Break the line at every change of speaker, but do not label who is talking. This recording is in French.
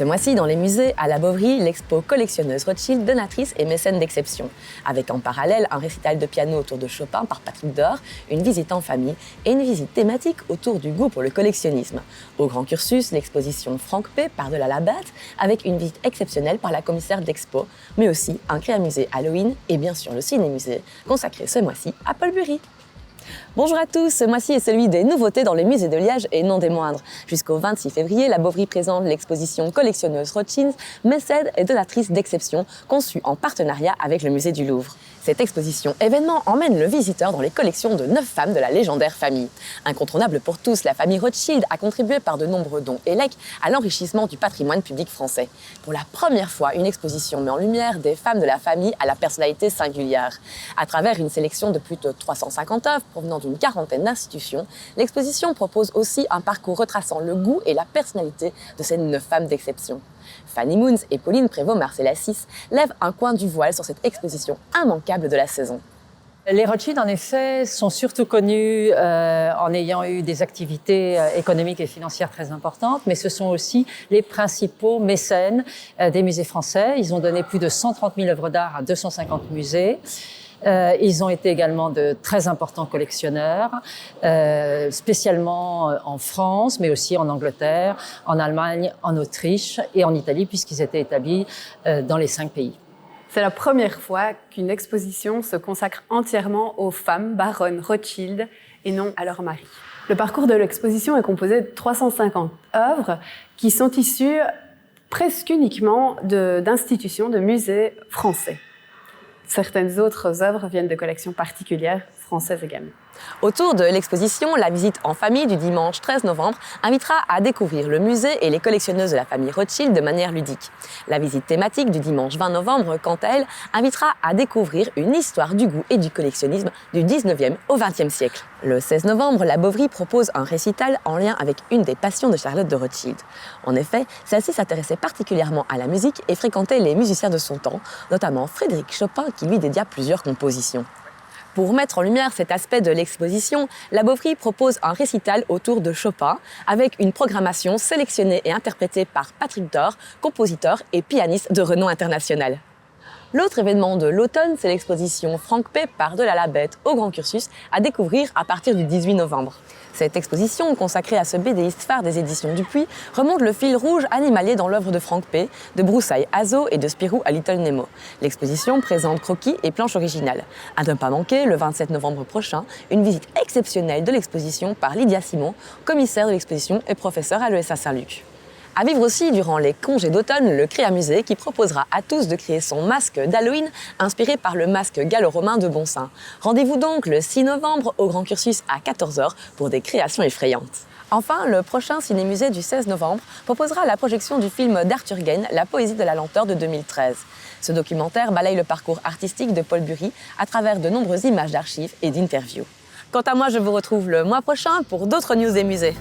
Ce mois-ci, dans les musées, à la Bovry, l'expo Collectionneuse Rothschild, donatrice et mécène d'exception. Avec en parallèle un récital de piano autour de Chopin par Patrick Dor, une visite en famille et une visite thématique autour du goût pour le collectionnisme. Au grand cursus, l'exposition Franck P. par-delà la batte, avec une visite exceptionnelle par la commissaire de l'expo, mais aussi un créamusée Halloween et bien sûr le ciné-musée, consacré ce mois-ci à Paul Bury. Bonjour à tous, ce mois-ci est celui des nouveautés dans les musées de Liège et non des moindres. Jusqu'au 26 février, la Bovry présente l'exposition Collectionneuse Rothschild, mécène et donatrice d'exception, conçue en partenariat avec le musée du Louvre. Cette exposition événement emmène le visiteur dans les collections de 9 femmes de la légendaire famille. Incontournable pour tous, la famille Rothschild a contribué par de nombreux dons et legs à l'enrichissement du patrimoine public français. Pour la première fois, une exposition met en lumière des femmes de la famille à la personnalité singulière. À travers une sélection de plus de 350 œuvres provenant d'une quarantaine d'institutions, l'exposition propose aussi un parcours retraçant le goût et la personnalité de ces 9 femmes d'exception. Fanny Moons et Pauline Prévost-Marcellassis lèvent un coin du voile sur cette exposition immanquable de la saison.
Les Rothschild, en effet, sont surtout connus en ayant eu des activités économiques et financières très importantes, mais ce sont aussi les principaux mécènes des musées français. Ils ont donné plus de 130 000 œuvres d'art à 250 musées. Ils ont été également de très importants collectionneurs, spécialement en France, mais aussi en Angleterre, en Allemagne, en Autriche et en Italie, puisqu'ils étaient établis dans les 5 pays.
C'est la première fois qu'une exposition se consacre entièrement aux femmes baronnes Rothschild et non à leur mari. Le parcours de l'exposition est composé de 350 œuvres qui sont issues presque uniquement d'institutions, de musées français. Certaines autres œuvres viennent de collections particulières françaises également.
Autour de l'exposition, la visite en famille du dimanche 13 novembre invitera à découvrir le musée et les collectionneuses de la famille Rothschild de manière ludique. La visite thématique du dimanche 20 novembre, quant à elle, invitera à découvrir une histoire du goût et du collectionnisme du 19e au 20e siècle. Le 16 novembre, la Bovry propose un récital en lien avec une des passions de Charlotte de Rothschild. En effet, celle-ci s'intéressait particulièrement à la musique et fréquentait les musiciens de son temps, notamment Frédéric Chopin qui lui dédia plusieurs compositions. Pour mettre en lumière cet aspect de l'exposition, la Bovry propose un récital autour de Chopin avec une programmation sélectionnée et interprétée par Patrick Dor, compositeur et pianiste de renom international. L'autre événement de l'automne, c'est l'exposition Franck P. par-delà la bête au grand cursus à découvrir à partir du 18 novembre. Cette exposition, consacrée à ce bédéiste phare des éditions Dupuis, remonte le fil rouge animalier dans l'œuvre de Franck P., de Broussailles à Zo et de Spirou à Little Nemo. L'exposition présente croquis et planches originales. À ne pas manquer, le 27 novembre prochain, une visite exceptionnelle de l'exposition par Lydia Simon, commissaire de l'exposition et professeure à l'ESA Saint-Luc. À vivre aussi durant les congés d'automne, le Créamusée qui proposera à tous de créer son masque d'Halloween inspiré par le masque gallo-romain de Bonsaint. Rendez-vous donc le 6 novembre au Grand Cursus à 14h pour des créations effrayantes. Enfin, le prochain ciné-musée du 16 novembre proposera la projection du film d'Arthur Gaine, La poésie de la lenteur de 2013. Ce documentaire balaye le parcours artistique de Paul Bury à travers de nombreuses images d'archives et d'interviews. Quant à moi, je vous retrouve le mois prochain pour d'autres news des musées.